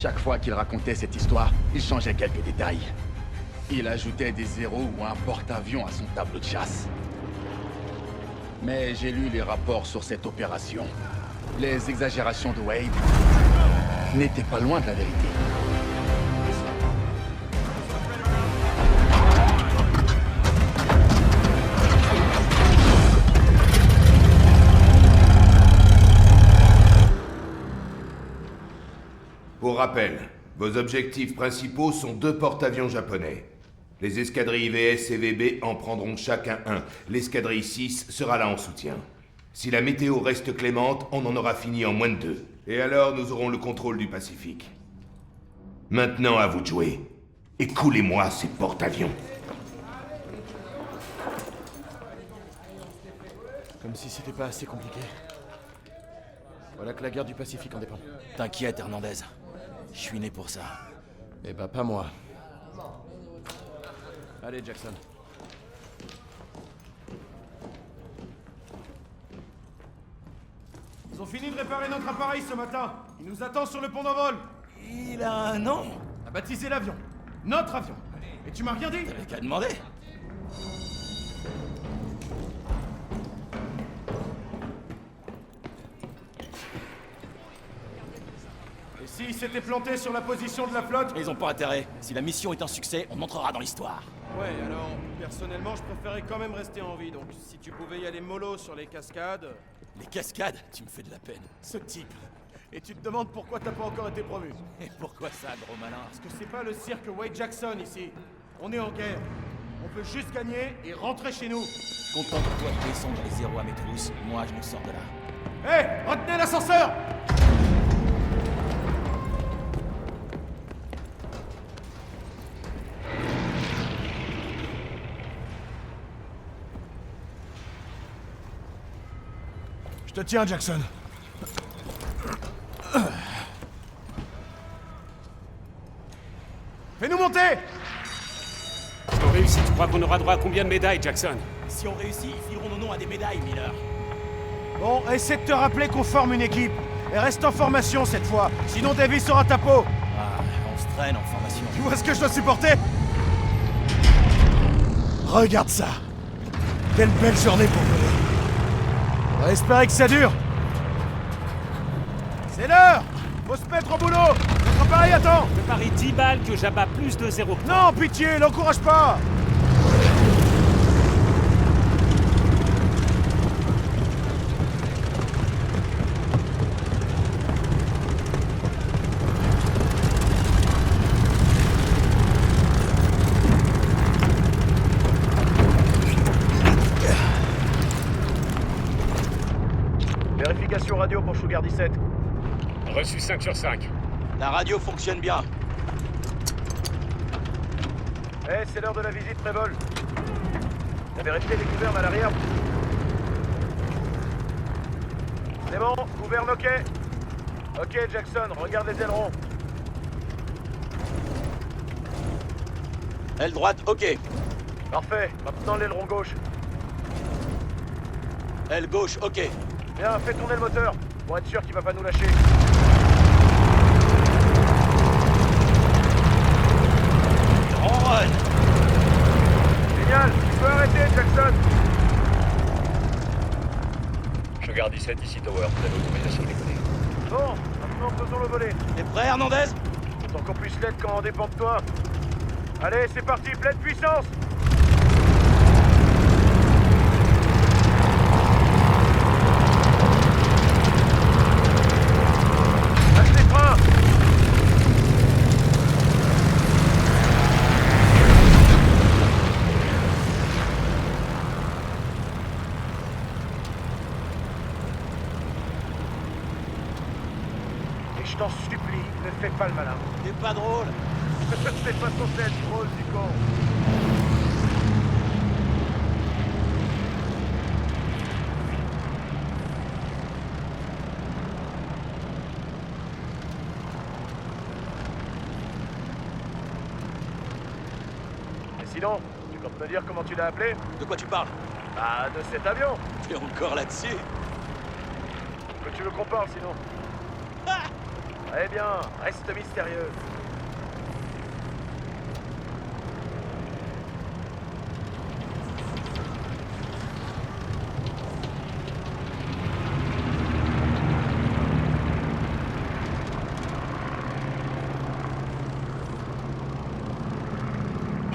Chaque fois qu'il racontait cette histoire, il changeait quelques détails. Il ajoutait des zéros ou un porte-avions à son tableau de chasse. Mais j'ai lu les rapports sur cette opération. Les exagérations de Wade n'étaient pas loin de la vérité. Pour rappel, vos objectifs principaux sont 2 porte-avions japonais. Les escadrilles VS et VB en prendront chacun un. L'escadrille 6 sera là en soutien. Si la météo reste clémente, on en aura fini en moins de 2. Et alors, nous aurons le contrôle du Pacifique. Maintenant, à vous de jouer. Écoulez-moi ces porte-avions. Comme si c'était pas assez compliqué. Voilà que la guerre du Pacifique en dépend. T'inquiète, Hernandez. Je suis né pour ça. Eh bah, pas moi. Allez, Jackson. Ils ont fini de réparer notre appareil ce matin. Il nous attend sur le pont d'envol. Il a un nom. On a baptisé l'avion. Notre avion. Et tu m'as rien dit? T'avais qu'à demander. Et s'ils s'étaient plantés sur la position de la flotte? Ils ont pas intérêt. Si la mission est un succès, on entrera dans l'histoire. Ouais, alors, personnellement, je préférais quand même rester en vie. Donc, si tu pouvais y aller mollo sur les cascades... Les cascades, tu me fais de la peine. Ce type. Et tu te demandes pourquoi t'as pas encore été promu. Et pourquoi ça, gros malin? Parce que c'est pas le cirque Wade Jackson ici. On est en guerre. On veut juste gagner et rentrer chez nous. Contente-toi de descendre les zéros à mes trousses. Moi, je nous sors de là. Hé, retenez l'ascenseur! Je te tiens, Jackson. Fais-nous monter! Si on réussit, tu crois qu'on aura droit à combien de médailles, Jackson? Si on réussit, ils fileront nos noms à des médailles, Miller. Bon, essaie de te rappeler qu'on forme une équipe. Et reste en formation cette fois. Sinon Davis sera ta peau. Ah, on se traîne en formation. Tu vois ce que je dois supporter? Regarde ça. Quelle belle journée pour voler. On va espérer que ça dure. C'est l'heure! Faut se mettre au boulot! Notre appareil attend! Je parie 10 balles que j'abats plus de zéros. Non, pitié, l'encourage pas! Vérification radio pour Sugar 17. Reçu 5 sur 5. La radio fonctionne bien. Eh, c'est l'heure de la visite Prévol. T'as vérifié les gouvernes à l'arrière? C'est bon, gouverne ok. Ok Jackson, regarde les ailerons. Aile droite, ok. Parfait, maintenant l'aileron gauche. Aile gauche, ok. Bien, fais tourner le moteur, pour être sûr qu'il va pas nous lâcher. Ronronne. Génial, tu peux arrêter Jackson. Sugar 17 ici Tower, vous avez l'autorisation de décoller. Bon, maintenant faisons le volet. T'es prêt, Hernandez? Autant qu'on puisse l'être quand on dépend de toi. Allez, c'est parti, pleine puissance. Lâche les freins. Et je t'en supplie, ne fais pas le malin. T'es pas drôle. C'est pas censé être drôle, du con. Et sinon, tu comptes me dire comment tu l'as appelé? De quoi tu parles? Bah, de cet avion. T'es encore là-dessus? Que tu veux qu'on parle, sinon? Ah! Très bien, reste mystérieux.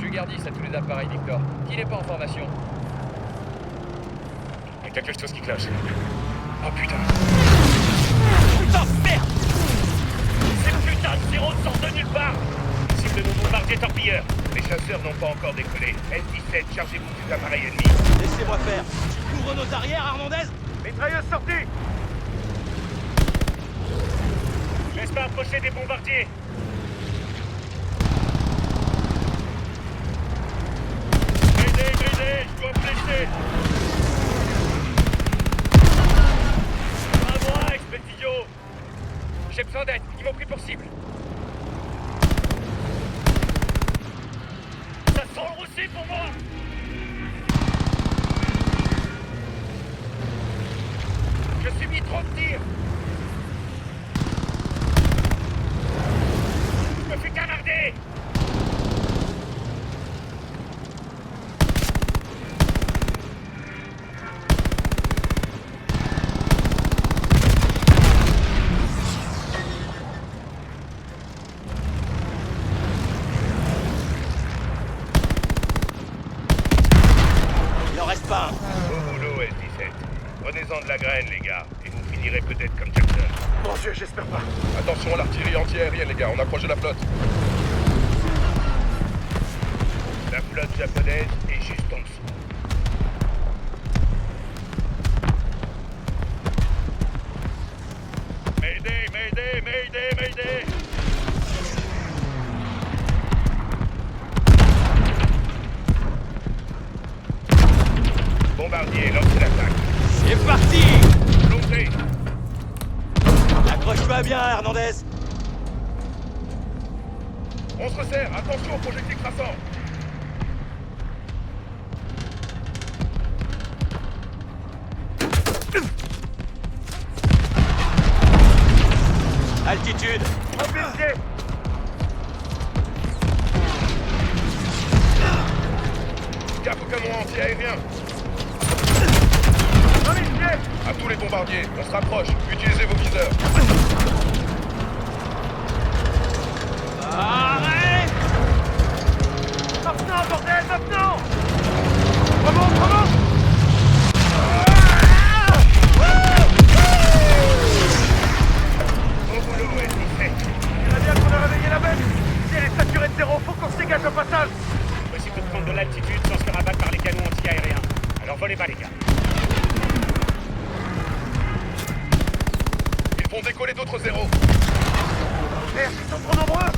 Je garde 10 à tous les appareils, Victor. Qui n'est pas en formation? Il y a quelque chose qui cloche. Oh putain. Putain, merde! Ces putains de zéros sortent de nulle part. Cible de nos bombardiers torpilleurs. Les chasseurs n'ont pas encore décollé. S-17, chargez-vous des appareils ennemis. Laissez-moi faire. Tu couvres nos arrières, Hernandez? Mitrailleuse sortie! Laisse pas approcher des bombardiers. Aidez, je dois flécher. À moi, Expedidio. J'ai besoin d'aide, ils m'ont pris pour cible. Ça sent le roussi pour moi. Je subis trop de tirs. Je me fais canarder. Il en reste pas un. Bon boulot, S-17. Prenez-en de la graine, les gars, et vous finirez peut-être comme Jackson. Mon Dieu, j'espère pas. Attention à l'artillerie anti-aérienne, les gars, on approche de la flotte. La flotte japonaise est juste en dessous. Mayday! Bombardier, lancez l'attaque. C'est parti! Plongez. Accroche-toi bien, Hernandez. On se resserre, attention aux projectiles traçants. Altitude. Officier! Gaffe au canon anti-aérien. Officier! À tous les bombardiers, on se rapproche, utilisez vos viseurs. Arrête! Maintenant, bordel, maintenant! Remonte! Bon boulot, S-17. Il a bien qu'on a réveillé la bête! Si elle est saturée de zéro, faut qu'on se dégage au passage! Possible de prendre de l'altitude sans se faire abattre par les canons anti-aériens. Alors volez pas, les gars. Ils vont décoller d'autres zéros. Merde, ils sont trop nombreux!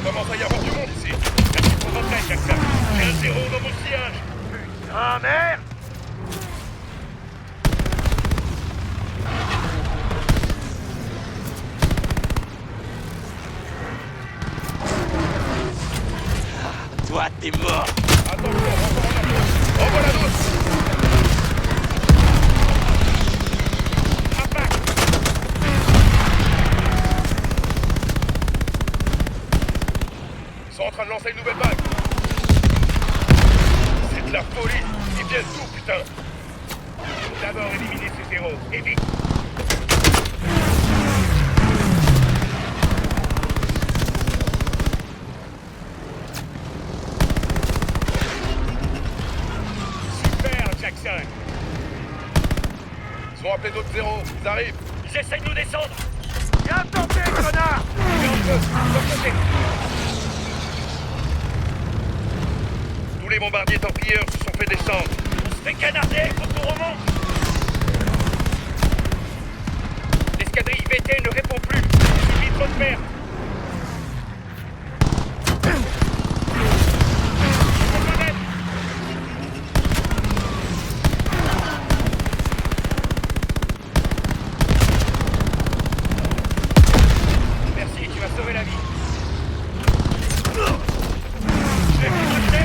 Commence à y avoir du monde ici. Merci pour votre aide, Jackson. J'ai un zéro dans mon sillage. Ah merde! Toi, t'es mort. Attention, encore en approche. Envoie la nôtre. Impact. Ils sont en train de lancer une nouvelle vague. C'est de la folie. Ils viennent d'où, putain? D'abord éliminer ces zéros, et vite. Super, Jackson. Ils ont appelé d'autres zéros. Ils arrivent. Ils essayent de nous descendre. Bien tenté, connard! Tous les bombardiers torpilleurs se sont fait descendre. On se fait canarder, faut qu'on remonte. L'escadrille VT ne répond plus. Il subit trop de pertes. Merci, tu m'as sauvé la vie. Je l'ai projeté.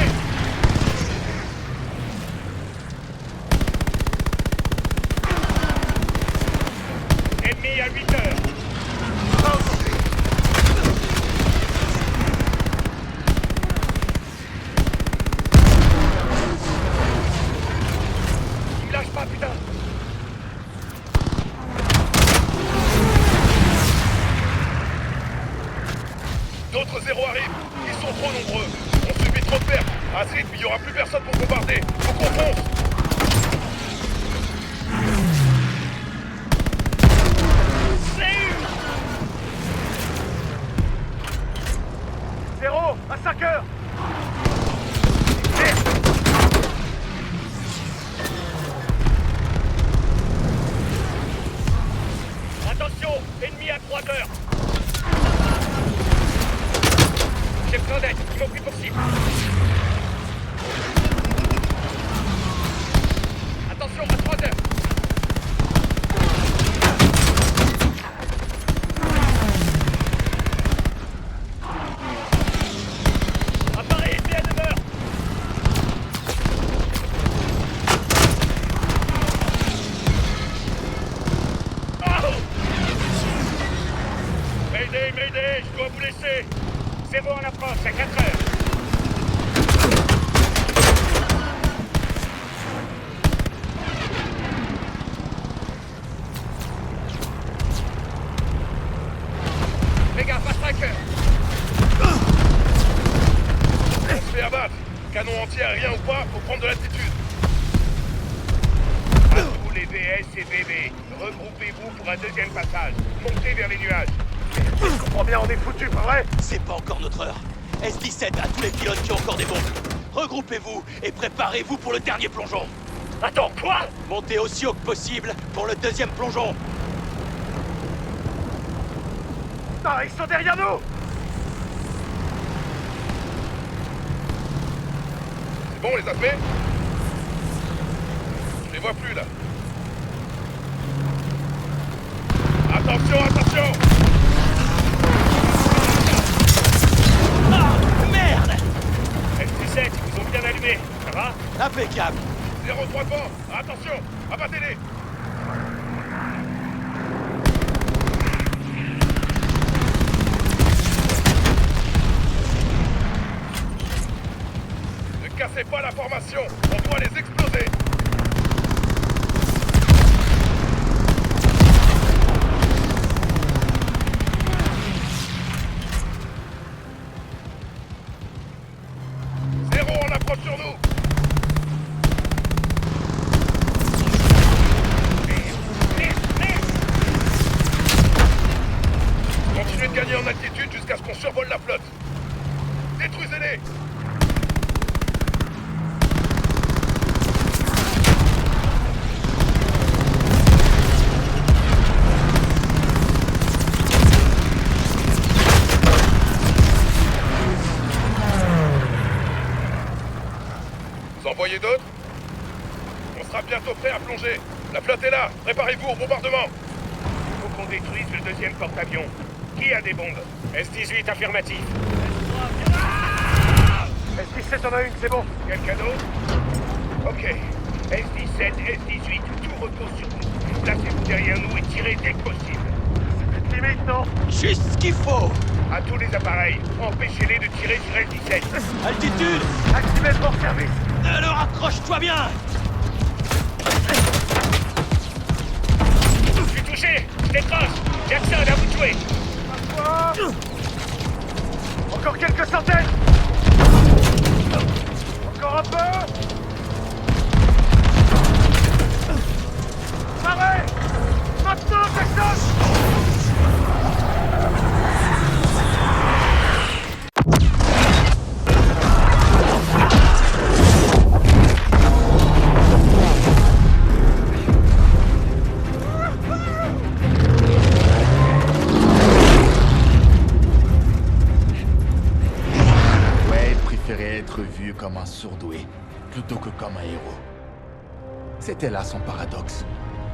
à 8 heures. Pas aujourd'hui. Il me lâche pas, putain. D'autres zéros arrivent. Ils sont trop nombreux. On subit trop de pertes. À ce rythme, il n'y aura plus personne pour bombarder. Faut qu'on fonce. Zéro, à 5 heures. Attention, ennemi à 3 heures. J'ai besoin d'aide, ils m'ont pris pour cible. Attention, à 3 heures. Appareil ennemi à 9 heures. Oh! Mayday, Mayday, je dois vous laisser. Zéro en approche, à 4 heures. Les gars, passe 5 heures. On se fait abattre. Canon anti-aérien ou pas, faut prendre de l'altitude. À tous les VS et VB, regroupez-vous pour un deuxième passage. Montez vers les nuages. Je comprends bien, on est foutus, pas vrai? C'est pas encore notre heure. S-17 à tous les pilotes qui ont encore des bombes. Regroupez-vous et préparez-vous pour le dernier plongeon. Attends, quoi? Montez aussi haut que possible pour le deuxième plongeon. Ah, ils sont derrière nous. C'est bon, on les a fait? Je les vois plus, là. Attention, attention! Ah, merde! S-17, ils vous ont bien allumé. Ça va? Impeccable. 0-3 devant. Attention, abattez-les! Ne cassez pas la formation, on doit les exploser! Zéro, on approche sur nous! Continuez de gagner en altitude jusqu'à ce qu'on survole la flotte. Détruisez-les! Vous en voyez d'autres? On sera bientôt prêt à plonger. La flotte est là. Préparez-vous au bombardement. Faut qu'on détruise le deuxième porte-avions. Qui a des bombes? S-18 affirmatif. S-17 en a une, c'est bon. Quelqu'un d'autre? Ok. S-17, S-18, tout repose sur vous. Placez-vous derrière nous et tirez dès que possible. C'est limite, non? Juste ce qu'il faut. À tous les appareils, empêchez-les de tirer sur S-17. Altitude. Activez le port-service. Alors accroche-toi bien. Je suis touché. Je décroche. Jackson, à vous de jouer. Encore quelques centaines. Encore un peu. Arrête. Maintenant, Jackson. Être vu comme un surdoué plutôt que comme un héros. C'était là son paradoxe.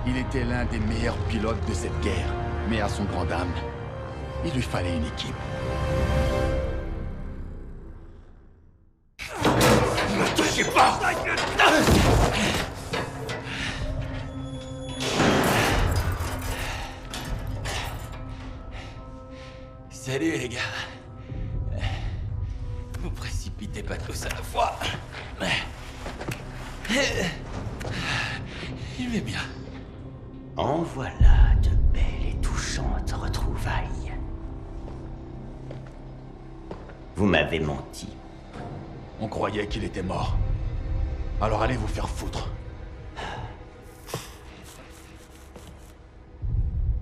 Il était l'un des meilleurs pilotes de cette guerre, mais à son grand âme, il lui fallait une équipe. Ne touchez pas! Salut les gars. Vous précipitez pas tous à la fois. Il vais bien. En voilà de belles et touchantes retrouvailles. Vous m'avez menti. On croyait qu'il était mort. Alors allez vous faire foutre.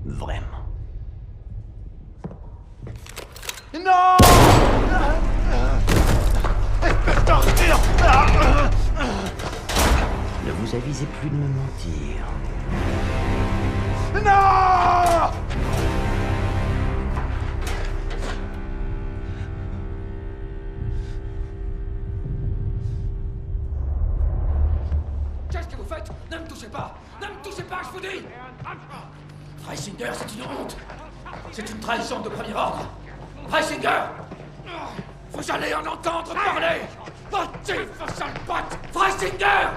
Vraiment. Non! Espèce d'ordure! Ne vous avisez plus de me mentir. Non! Qu'est-ce que vous faites? Ne me touchez pas! Ne me touchez pas, je vous dis! Freisinger, c'est une honte! C'est une trahison de premier ordre! Freisinger! Vous allez en entendre parler! Motif, sale pote! Freisinger!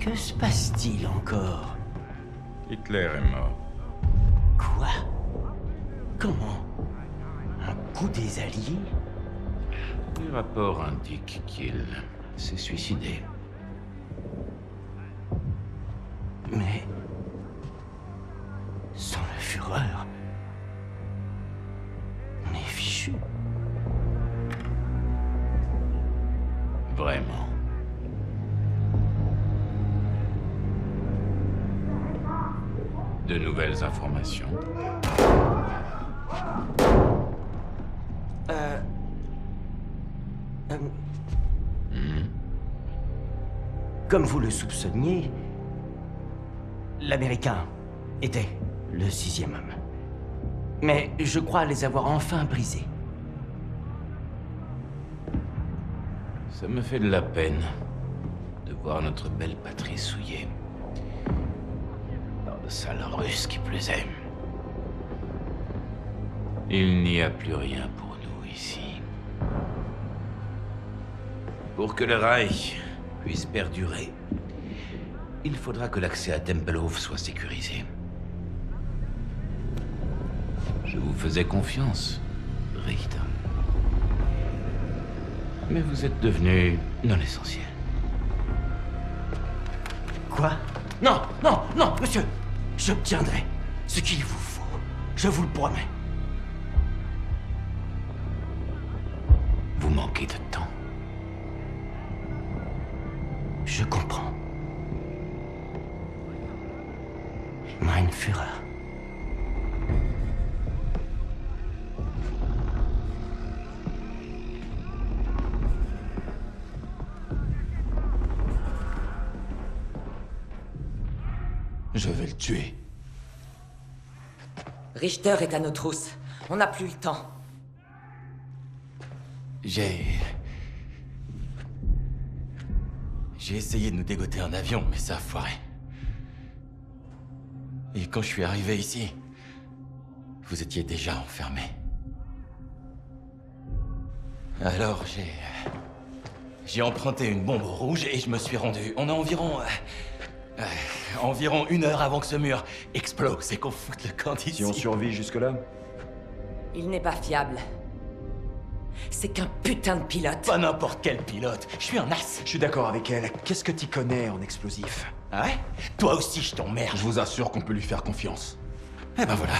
Que se passe-t-il encore? Hitler est mort. Quoi? Comment? Un coup des Alliés? Les rapports indiquent qu'il s'est suicidé. Mais... sans le Führer... on est fichu. Vraiment. De nouvelles informations. Comme vous le soupçonniez, l'Américain était le 6e homme. Mais je crois les avoir enfin brisés. Ça me fait de la peine de voir notre belle patrie souillée. Par de sales Russes qui plus est. Il n'y a plus rien pour nous ici. Pour que le Reich puisse perdurer, il faudra que l'accès à Tempelhof soit sécurisé. Je vous faisais confiance, Richter. Mais vous êtes devenu non essentiel. Quoi? Non, non, non, monsieur! J'obtiendrai ce qu'il vous faut. Je vous le promets. Vous manquez de temps. Je comprends. Mein Führer. Je vais le tuer. Richter est à nos trousses. On n'a plus le temps. J'ai essayé de nous dégoter un avion, mais ça a foiré. Et quand je suis arrivé ici, vous étiez déjà enfermé. Alors j'ai emprunté une bombe rouge et je me suis rendu. On a environ 1 heure avant que ce mur explose et qu'on foute le camp d'ici. Si on survit jusque-là? Il n'est pas fiable. C'est qu'un putain de pilote. Pas n'importe quel pilote. Je suis un as. Je suis d'accord avec elle. Qu'est-ce que t'y connais en explosifs? Ah ouais? Toi aussi, je t'emmerde. Je vous assure qu'on peut lui faire confiance. Eh ben voilà.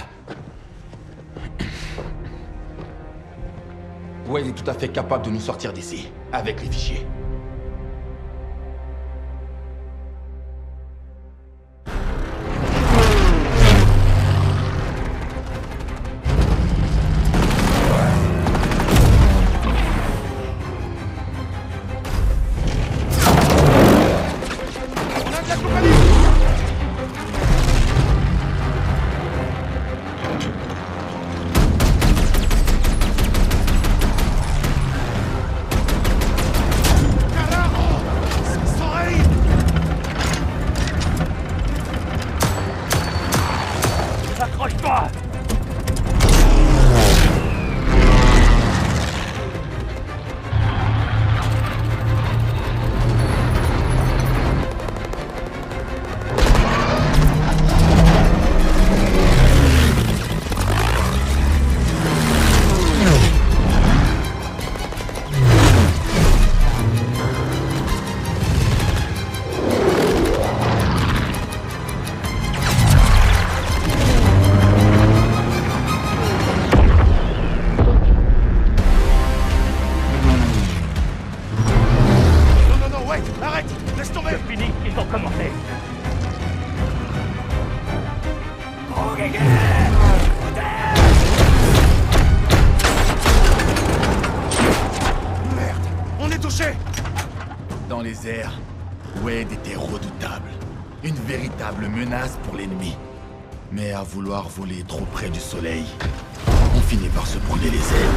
Wade est tout à fait capable de nous sortir d'ici, avec les fichiers. Merde, on est touché! Dans les airs, Wade était redoutable. Une véritable menace pour l'ennemi. Mais à vouloir voler trop près du soleil, on finit par se brûler les ailes.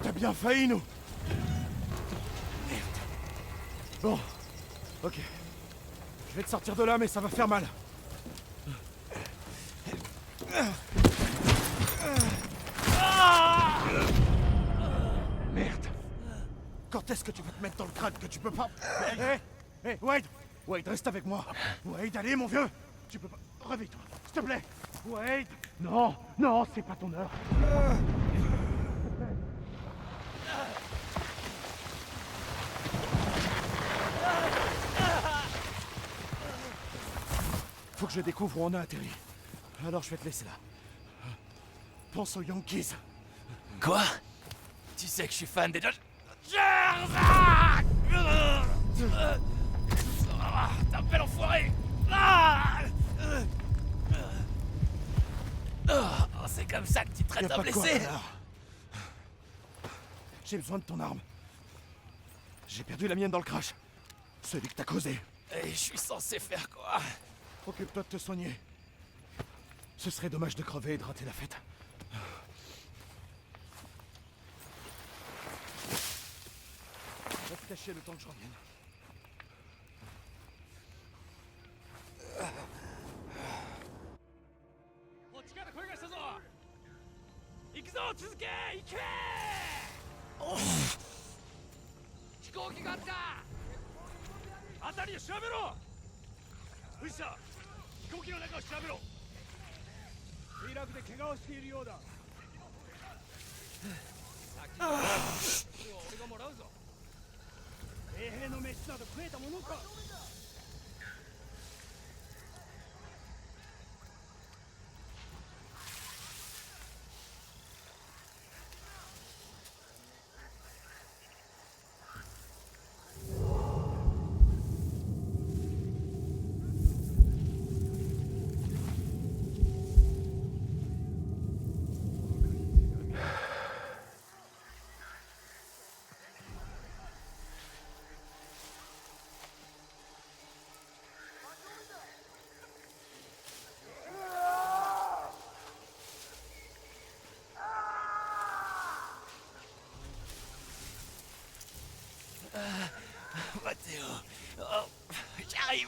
T'as bien failli, nous! Merde. Bon, ok. Je vais te sortir de là, mais ça va faire mal. Merde. Quand est-ce que tu vas te mettre dans le crâne que tu peux pas... Hé, Wade! Wade, reste avec moi! Wade, allez, mon vieux! Tu peux pas... Réveille-toi, s'il te plaît! Wade! Non, non, c'est pas ton heure! Faut que je découvre où on a atterri. Alors je vais te laisser là. Pense aux Yankees. Quoi? Tu sais que je suis fan des Dodgers? T'es un bel enfoiré! C'est comme ça que tu traites Y'a un pas de quoi, blessé? connard. J'ai besoin de ton arme. J'ai perdu la mienne dans le crash. Celui que t'as causé. Et je suis censé faire quoi? Occupe-toi de te soigner. Ce serait dommage de crever et de rater la fête. Va te cacher le temps que je revienne. Mathéo, oh, j'arrive.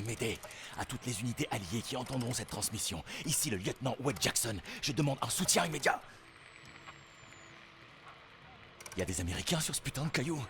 M'aider. À toutes les unités alliées qui entendront cette transmission. Ici le lieutenant Wade Jackson. Je demande un soutien immédiat. Il y a des Américains sur ce putain de caillou.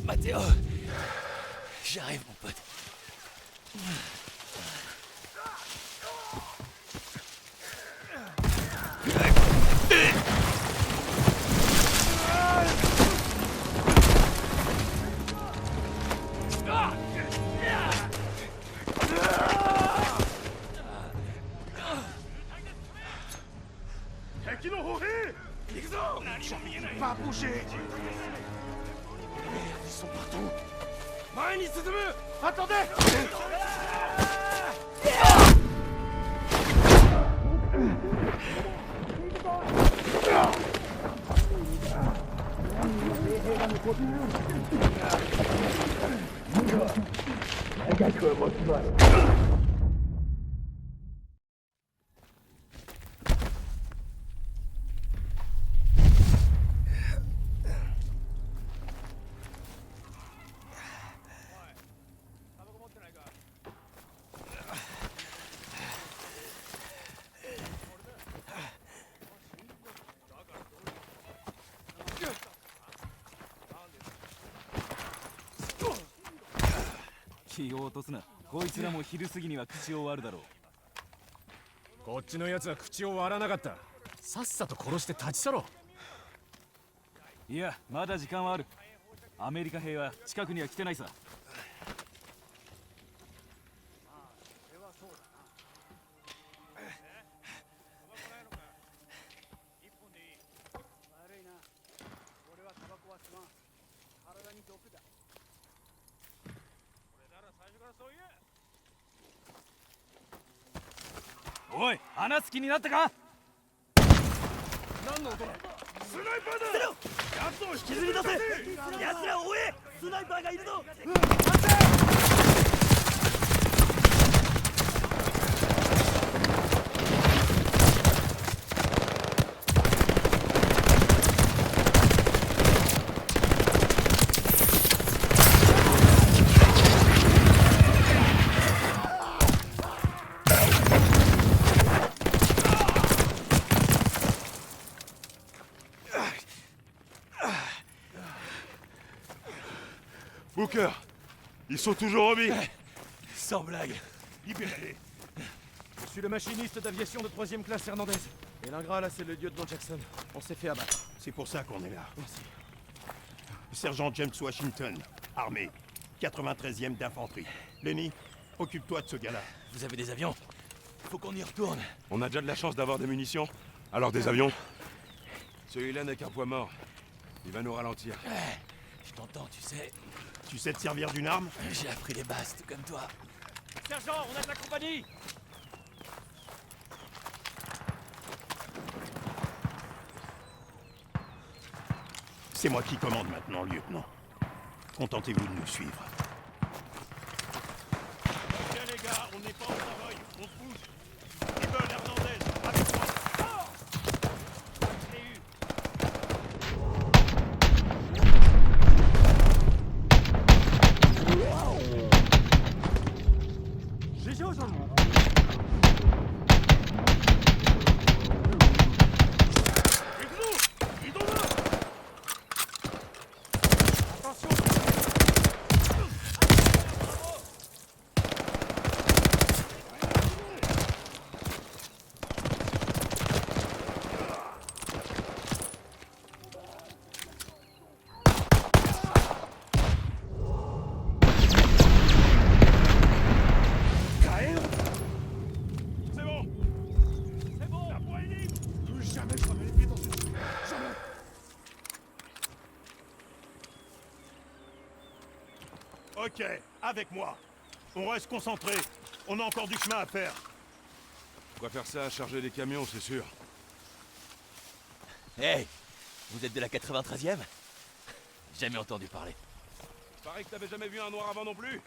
Mathéo, j'arrive mon pote. Va bouger! Ils sont partout! Attendez!気を落とすな。こいつらも昼過ぎには口を割るだろう。こっちのやつは口を割らなかった。さっさと殺して立ち去ろう。いや、まだ時間はある。アメリカ兵は近くには来てないさ。おい、話す気になったか？何の音だ？スナイパーだ！奴を引きずり出せ！奴らを追え！スナイパーがいるぞ！ Booker, ils sont toujours remis. Sans blague. Libérez-les. Je suis le machiniste d'aviation de 3e classe Hernandez. Et l'ingrat, là, c'est le lieutenant Jackson. On s'est fait abattre. C'est pour ça qu'on est là. Merci. Sergent James Washington, armée, 93e d'infanterie. Lenny, occupe-toi de ce gars-là. Vous avez des avions? Faut qu'on y retourne. On a déjà de la chance d'avoir des munitions. Alors des avions? Celui-là n'est qu'un poids mort. Il va nous ralentir. Je t'entends, tu sais. Tu sais te servir d'une arme? J'ai appris les bases, tout comme toi. Sergent, on a de la compagnie! C'est moi qui commande maintenant, lieutenant. Contentez-vous de nous suivre. Tiens les gars, on n'est pas au travail. On se bouge. Steven Hernandez, avec moi. Ok, avec moi. On reste concentré. On a encore du chemin à faire. On va faire ça à charger des camions, c'est sûr. Hey, vous êtes de la 93e? Jamais entendu parler. Pareil que t'avais jamais vu un noir avant non plus.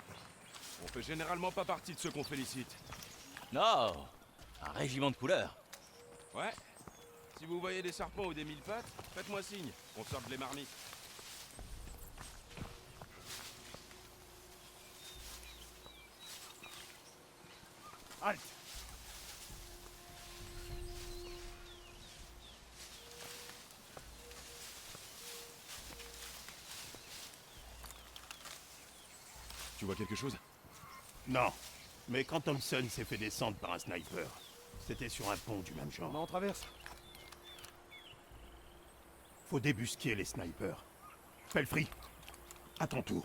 On fait généralement pas partie de ceux qu'on félicite. Non, un régiment de couleurs. Ouais. Si vous voyez des serpents ou des mille pattes, faites-moi signe. On sorte les marmites. Halte! Tu vois quelque chose? Non. Mais quand Thompson s'est fait descendre par un sniper, c'était sur un pont du même genre. On traverse. Faut débusquer les snipers. Pelfrey, à ton tour.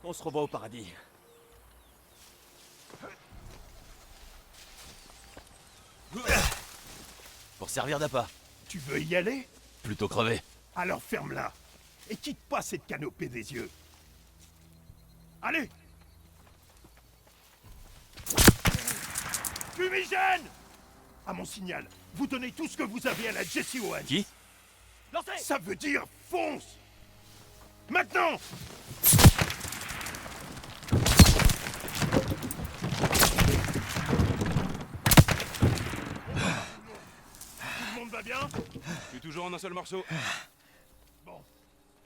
On se revoit au paradis. Pour servir d'appât. Tu veux y aller? Plutôt crever. Alors ferme-la. Et quitte pas cette canopée des yeux. Allez! Fumigène! À mon signal, vous donnez tout ce que vous avez à la Jesse Owens. Qui? Lancez! Ça veut dire fonce! Maintenant! Tout le monde va bien? Je suis toujours en un seul morceau. Bon,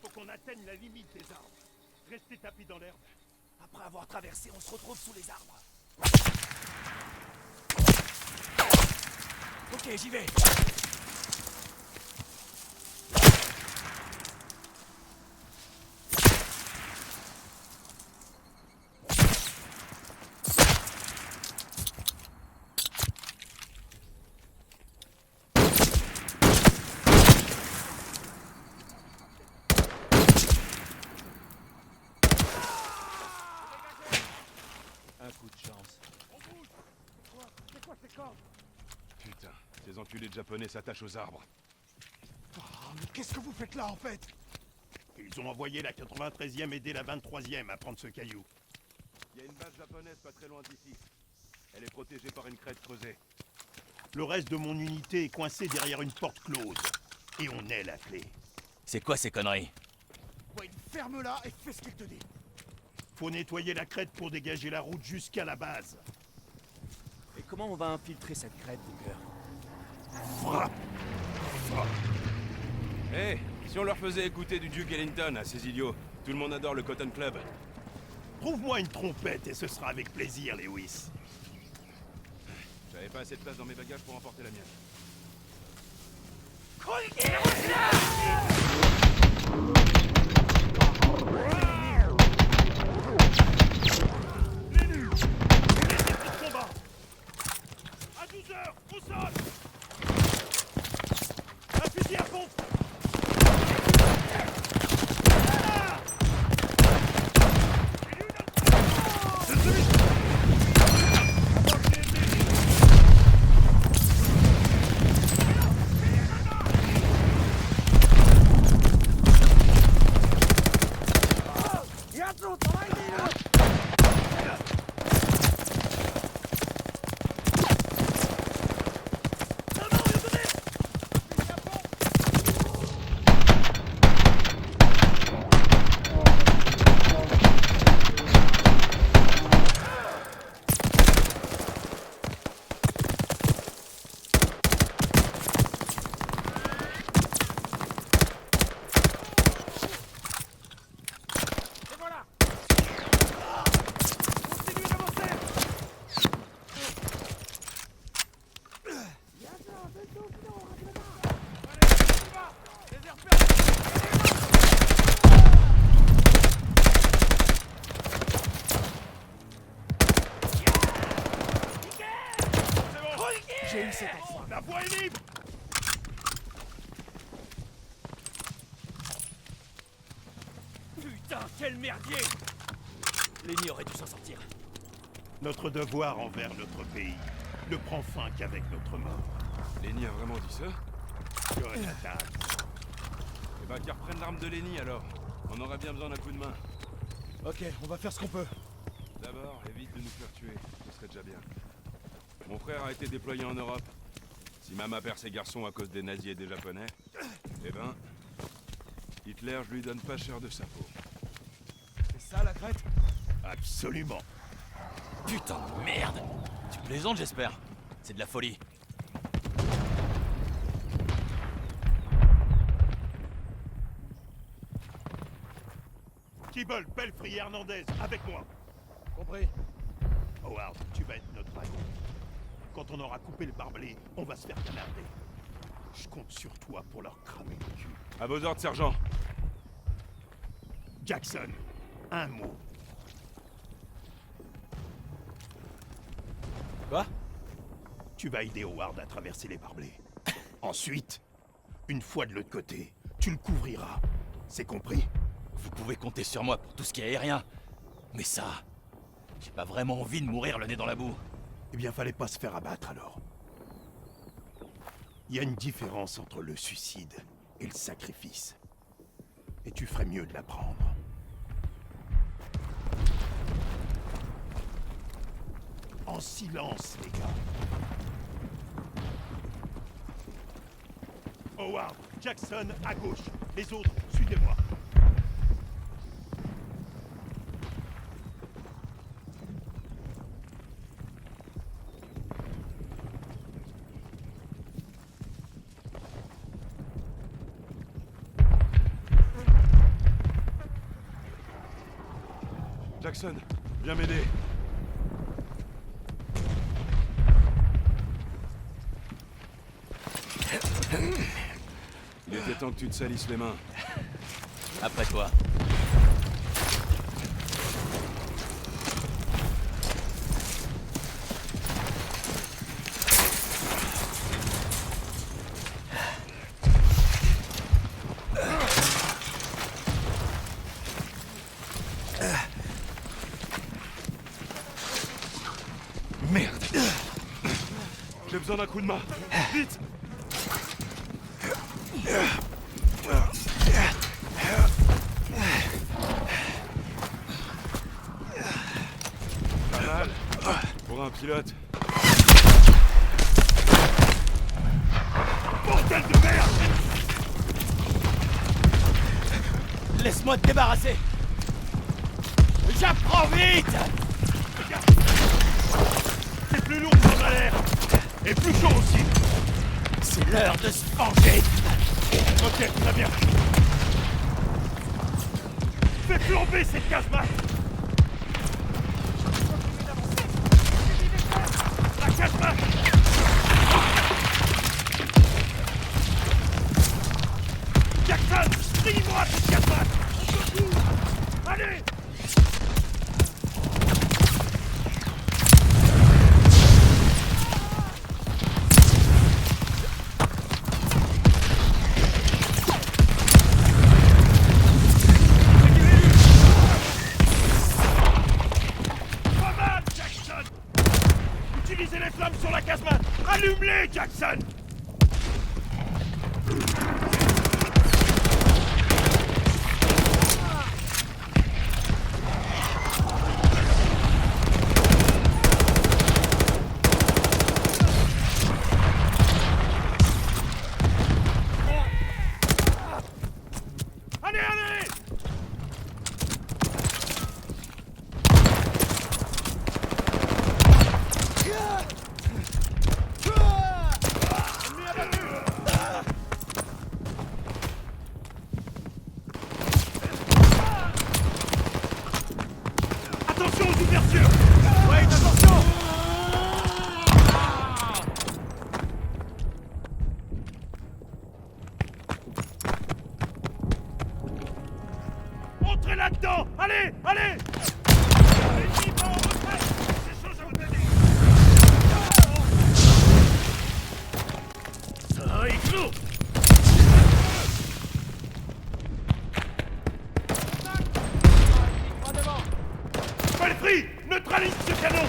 faut qu'on atteigne la limite des arbres. Restez tapis dans l'herbe. Après avoir traversé, on se retrouve sous les arbres. Ok, j'y vais. Un coup de chance. C'est quoi ces cordes? Putain, ces enculés de japonais s'attachent aux arbres. Oh, mais qu'est-ce que vous faites là en fait? Ils ont envoyé la 93e aider la 23e à prendre ce caillou. Il y a une base japonaise pas très loin d'ici. Elle est protégée par une crête creusée. Le reste de mon unité est coincé derrière une porte close. Et on est la clé. C'est quoi ces conneries? Ouais, ferme-la et fais ce qu'il te dit. Faut nettoyer la crête pour dégager la route jusqu'à la base. Et comment on va infiltrer cette crête, Booker? Frappe! Frappe! Hé, si on leur faisait écouter du Duke Ellington à ces idiots, tout le monde adore le Cotton Club. Trouve-moi une trompette et ce sera avec plaisir, Lewis. J'avais pas assez de place dans mes bagages pour emporter la mienne. Putain, quel merdier! Lenny aurait dû s'en sortir. Notre devoir envers notre pays ne prend fin qu'avec notre mort. Lenny a vraiment dit ça? Jonathan. Eh ben, qu'ils reprennent l'arme de Lenny alors. On aurait bien besoin d'un coup de main. Ok, on va faire ce qu'on peut. D'abord, évite de nous faire tuer. Ce serait déjà bien. Mon frère a été déployé en Europe. Si Mama perd ses garçons à cause des nazis et des japonais, eh ben, Hitler, je lui donne pas cher de sa peau. C'est ça la crête? Absolument. Putain de merde! Tu plaisantes, j'espère. C'est de la folie. Kibble, Belfry et Hernandez, avec moi. Compris. Howard, tu vas être notre allié. Quand on aura coupé le barbelé, on va se faire canarder. Je compte sur toi pour leur cramer le cul. À vos ordres, sergent. Jackson, un mot. Quoi? Tu vas aider Howard à traverser les barbelés. Ensuite, une fois de l'autre côté, tu le couvriras. C'est compris? Vous pouvez compter sur moi pour tout ce qui est aérien. Mais ça, j'ai pas vraiment envie de mourir le nez dans la boue. Eh bien, fallait pas se faire abattre alors. Il y a une différence entre le suicide et le sacrifice. Et tu ferais mieux de l'apprendre. En silence, les gars. Howard, Jackson à gauche. Les autres, suivez-moi. Jackson, viens m'aider. Il était temps que tu te salisses les mains. Après toi. Merde. J'ai besoin d'un coup de main. Vite. Pas mal. Pour un pilote. Bordel de merde! Laisse-moi te débarrasser. J'apprends vite. C'est plus lourd qu'on a l'air. Et plus chaud aussi. C'est l'heure de se venger. Ok, très bien. Fais flamber cette casemate. La casemate. Jackson, prie-moi cette casemate. Allez. Utilisez les flammes sur la casemate. Allume-les, Jackson. Allez, allez. Attention aux ouvertures. Ouais, attention. Entrez là-dedans. Allez, allez. L'ennemi va en retraite. C'est chaud, je vous le dis. Ça éclot. Pris! Neutralise ce canon!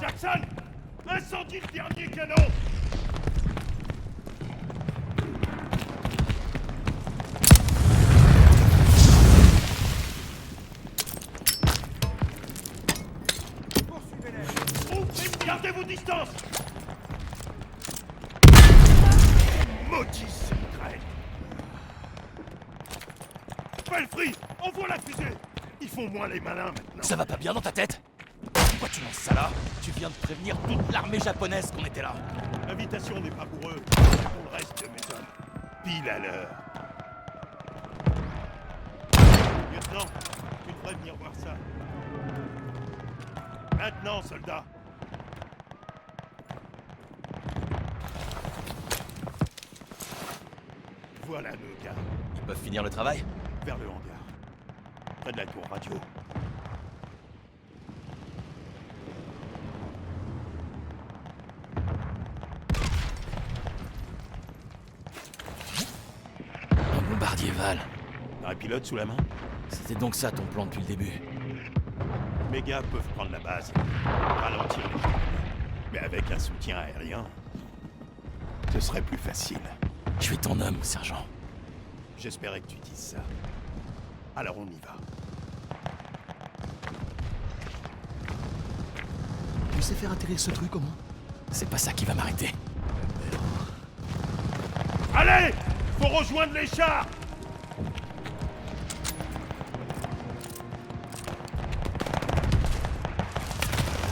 Jackson! Incendie le dernier canon! Poursuivez-les! Gardez vos distances! Maudit secret! Belfry, envoie la fusée! Ils font moins les malins maintenant. Ça va pas bien dans ta tête? Pourquoi tu lances ça là? Tu viens de prévenir toute l'armée japonaise qu'on était là. L'invitation n'est pas pour eux, c'est pour le reste de mes hommes. Pile à l'heure. Lieutenant, tu devrais venir voir ça. Maintenant, soldat. Voilà nos gars. Ils peuvent finir le travail? Vers le hangar. Près de la tour radio. Un bombardier Val. Un pilote sous la main? C'était donc ça ton plan depuis le début? Mes gars peuvent prendre la base, ralentir les gens. Mais avec un soutien aérien, ce serait plus facile. Tu es ton homme, sergent. J'espérais que tu dises ça. Alors on y va. Tu sais faire atterrir ce truc au moins? C'est pas ça qui va m'arrêter. Allez! Faut rejoindre les chars!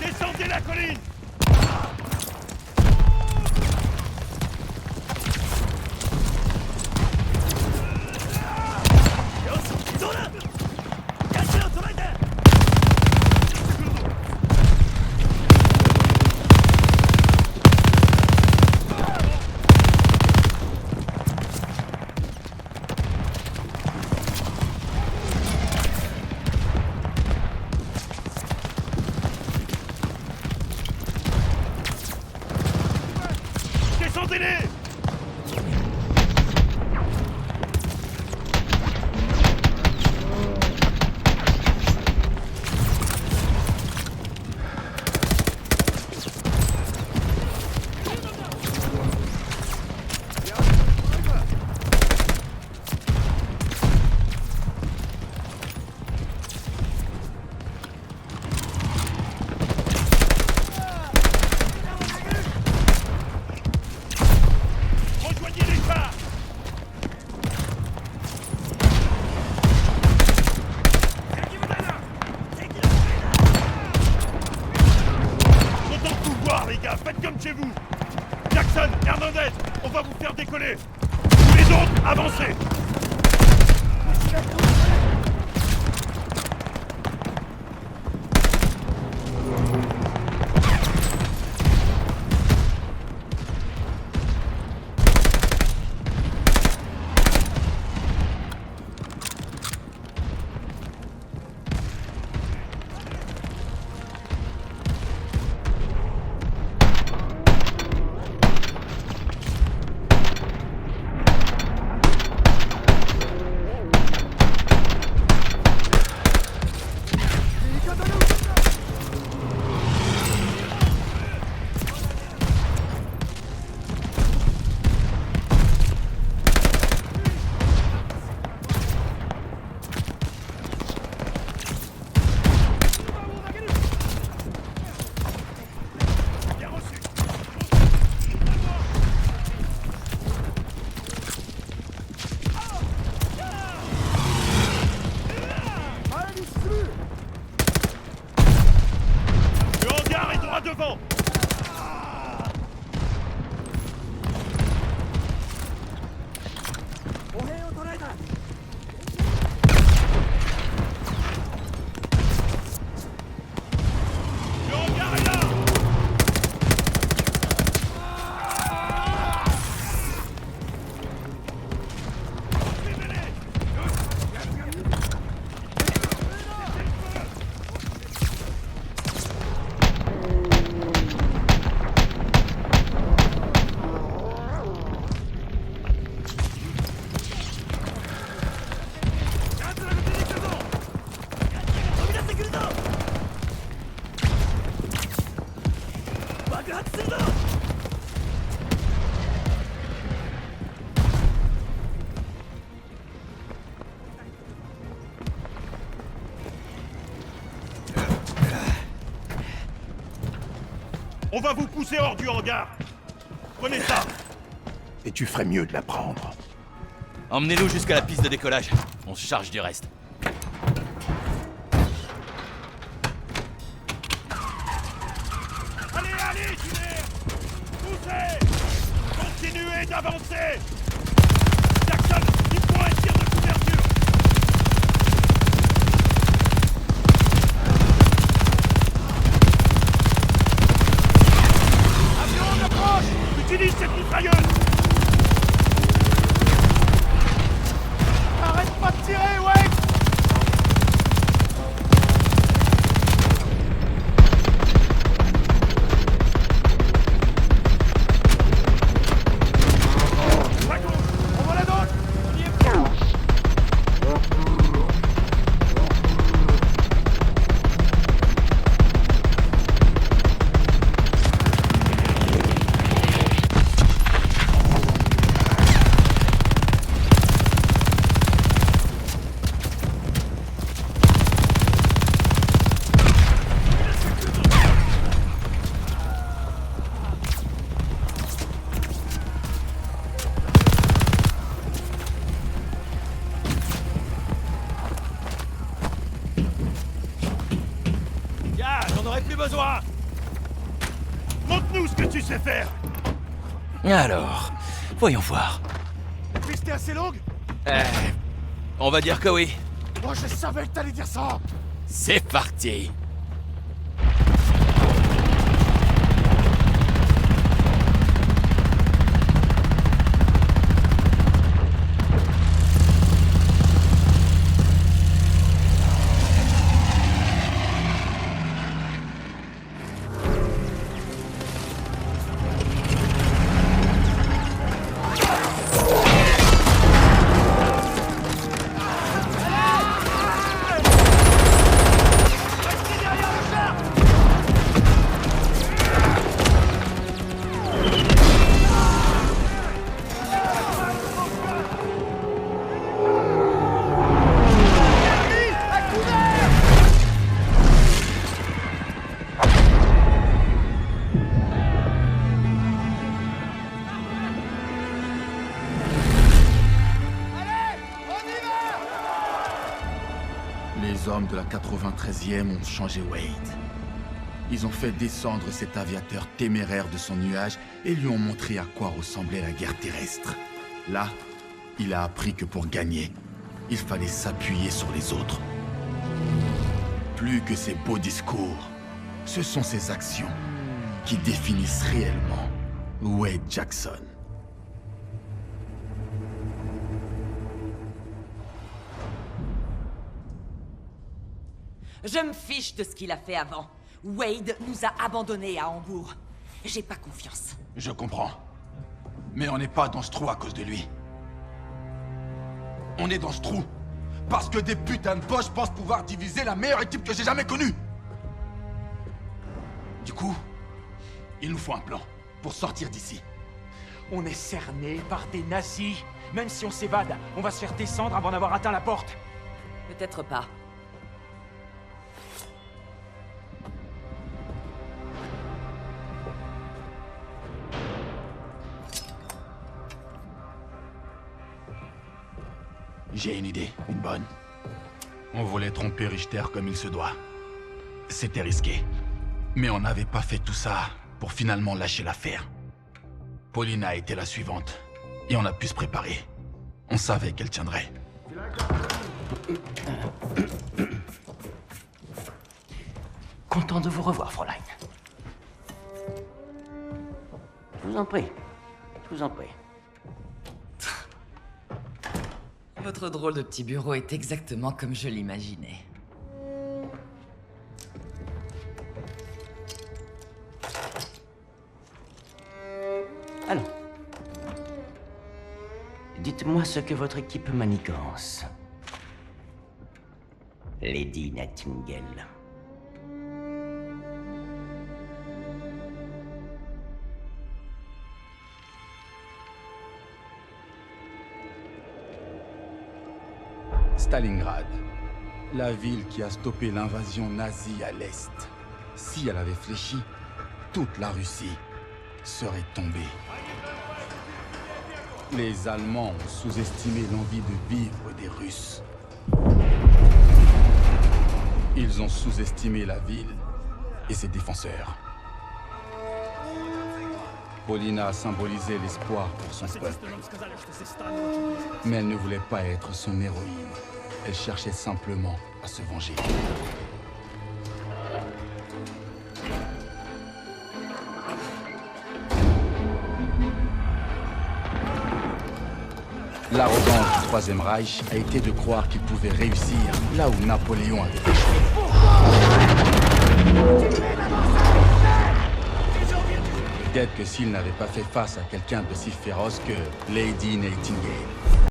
Descendez la colline! Descendez-les! Rejoignez les chars! Autant de pouvoir, les gars, faites comme chez vous! Jackson, Hernandez, on va vous faire décoller! Tous les autres, avancez! On va vous pousser hors du hangar. Prenez ça. Et tu ferais mieux de la prendre. Emmenez-nous jusqu'à la piste de décollage. On se charge du reste. Allez, allez, Tuner! Poussez! Continuez d'avancer! Jackson, il faut un tir de couverture! Avion en approche! Utilise cette mitrailleuse! Arrête pas de tirer, Wade! On voit la d'autre! On y est plus! Gars, j'en aurais plus besoin! Montre-nous ce que tu sais faire! Alors, voyons voir. La piste est assez longue? On va dire que oui. Moi, je savais que t'allais dire ça! C'est parti. Les hommes de la 93e ont changé Wade. Ils ont fait descendre cet aviateur téméraire de son nuage et lui ont montré à quoi ressemblait la guerre terrestre. Là, il a appris que pour gagner, il fallait s'appuyer sur les autres. Plus que ses beaux discours, ce sont ses actions qui définissent réellement Wade Jackson. Je me fiche de ce qu'il a fait avant. Wade nous a abandonnés à Hambourg. J'ai pas confiance. Je comprends. Mais on n'est pas dans ce trou à cause de lui. On est dans ce trou parce que des putains de poches pensent pouvoir diviser la meilleure équipe que j'ai jamais connue. Du coup, il nous faut un plan pour sortir d'ici. On est cerné par des nazis. Même si on s'évade, on va se faire descendre avant d'avoir atteint la porte. Peut-être pas. J'ai une idée, une bonne. On voulait tromper Richter comme il se doit. C'était risqué. Mais on n'avait pas fait tout ça pour finalement lâcher l'affaire. Paulina était la suivante. Et on a pu se préparer. On savait qu'elle tiendrait. Content de vous revoir, Fräulein. Je vous en prie. Je vous en prie. Votre drôle de petit bureau est exactement comme je l'imaginais. Allons. Dites-moi ce que votre équipe manigance. Lady Nightingale. Stalingrad, la ville qui a stoppé l'invasion nazie à l'Est. Si elle avait fléchi, toute la Russie serait tombée. Les Allemands ont sous-estimé l'envie de vivre des Russes. Ils ont sous-estimé la ville et ses défenseurs. Polina a symbolisé l'espoir pour son peuple. Mais elle ne voulait pas être son héroïne. Elle cherchait simplement à se venger. L'arrogance du Troisième Reich a été de croire qu'il pouvait réussir là où Napoléon avait échoué. Peut-être que s'il n'avait pas fait face à quelqu'un d'aussi féroce que Lady Nightingale.